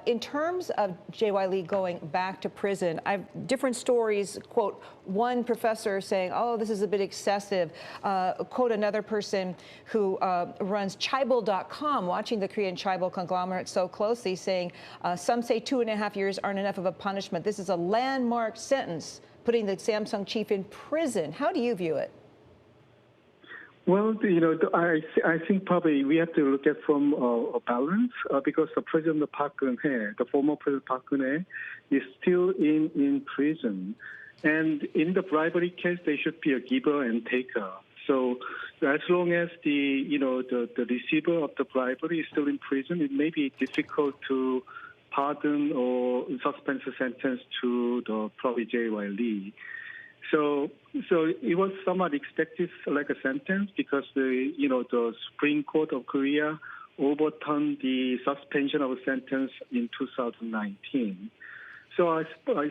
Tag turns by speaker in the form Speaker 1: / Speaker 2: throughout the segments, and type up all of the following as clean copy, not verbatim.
Speaker 1: in terms of J.Y. Lee going back to prison, I've different stories, quote, one professor saying, oh, this is a bit excessive, quote another person who runs Chaebol.com, watching the Korean Chaebol conglomerate so closely, saying some say 2.5 years aren't enough of a punishment. This is a landmark sentence, putting the Samsung chief in prison. How do you view it?
Speaker 2: Well, I think probably we have to look at from a balance because the President Park Geun-hye, the former President Park Geun-hye, is still in prison. And in the bribery case, there should be a giver and taker. So as long as the receiver of the bribery is still in prison, it may be difficult to pardon or suspend the sentence to the probably J.Y. Lee. So it was somewhat expected, like a sentence, because the Supreme Court of Korea overturned the suspension of a sentence in 2019. So I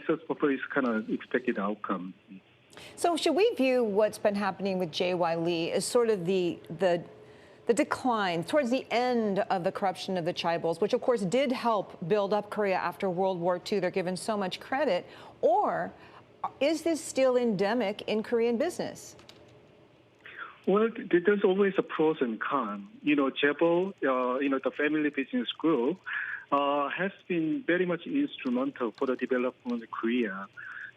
Speaker 2: suppose it's kind of expected outcome.
Speaker 1: So should we view what's been happening with J.Y. Lee as sort of the decline towards the end of the corruption of the Chaebols, which of course did help build up Korea after World War II? They're given so much credit. Or is this still endemic in Korean business?
Speaker 2: Well, there's always a pros and cons. Chaebol, the family business group, has been very much instrumental for the development of Korea.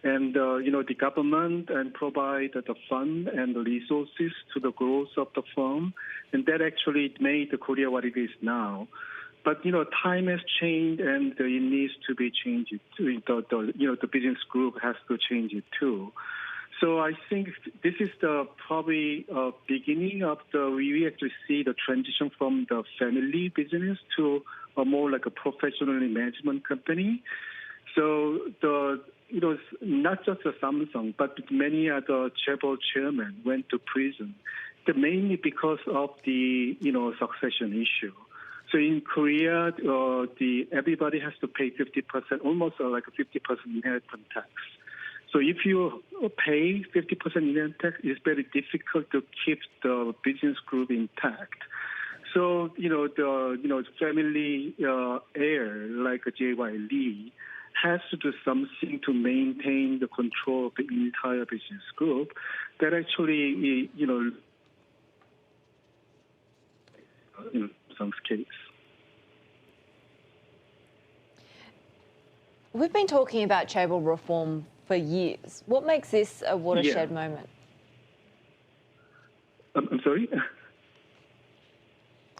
Speaker 2: And, the government and provide the fund and the resources to the growth of the firm. And that actually made Korea what it is now. But, time has changed and it needs to be changed. The business group has to change it too. So I think this is the probably beginning of we actually see the transition from the family business to a more like a professional management company. So not just the Samsung, but many other Chaebol chairmen went to prison, mainly because of the, succession issue. So in Korea, everybody has to pay 50%, almost like a 50% inheritance tax. So if you pay 50% inheritance tax, it's very difficult to keep the business group intact. So the family heir like J.Y. Lee has to do something to maintain the control of the entire business group. That actually, in some case.
Speaker 3: We've been talking about Chaebol reform for years. What makes this a watershed moment?
Speaker 2: I'm sorry?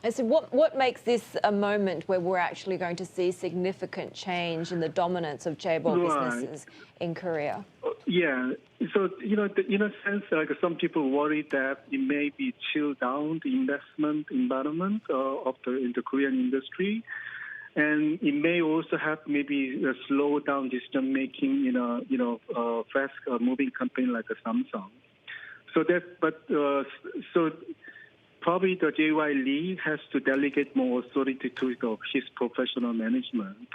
Speaker 3: I said, what makes this a moment where we're actually going to see significant change in the dominance of Chaebol businesses in Korea?
Speaker 2: Yeah. So, in a sense, like some people worry that it may be chill down the investment environment in the Korean industry. And it may also have maybe a slow down decision making in a fast moving company like a Samsung. So probably the J.Y. Lee has to delegate more authority to his professional management.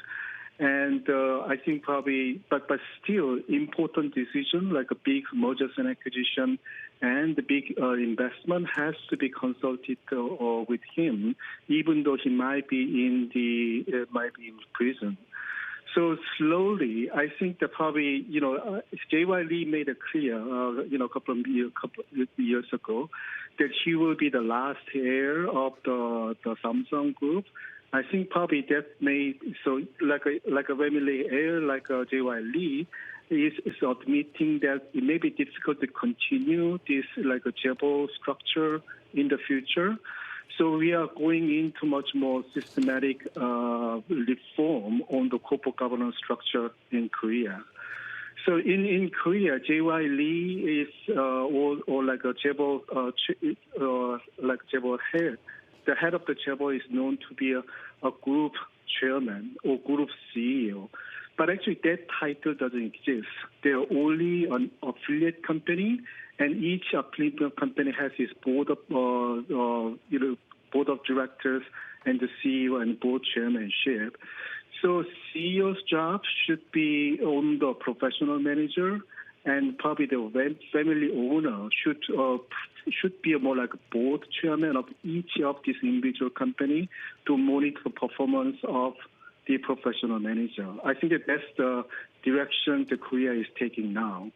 Speaker 2: And I think probably, but still important decision like a big mergers and acquisition and the big investment has to be consulted with him, even though he might be in prison. So slowly, I think that probably, J.Y. Lee made it clear, a couple of years ago, that he will be the last heir of the Samsung Group. I think probably that may, so like a family heir like J.Y. Lee is admitting that it may be difficult to continue this like a Chaebol structure in the future. So we are going into much more systematic reform on the corporate governance structure in Korea. So in Korea, J.Y. Lee is or like a Chaebol like Chaebol head. The head of the Chaebol is known to be a group chairman or group CEO. But actually, that title doesn't exist. They're only an affiliate company, and each affiliate company has its board of directors and the CEO and board chairmanship. So CEO's job should be on the professional manager, and probably the family owner should be more like a board chairman of each of these individual company to monitor the performance of the professional manager. I think that that's the direction the Korea is taking now.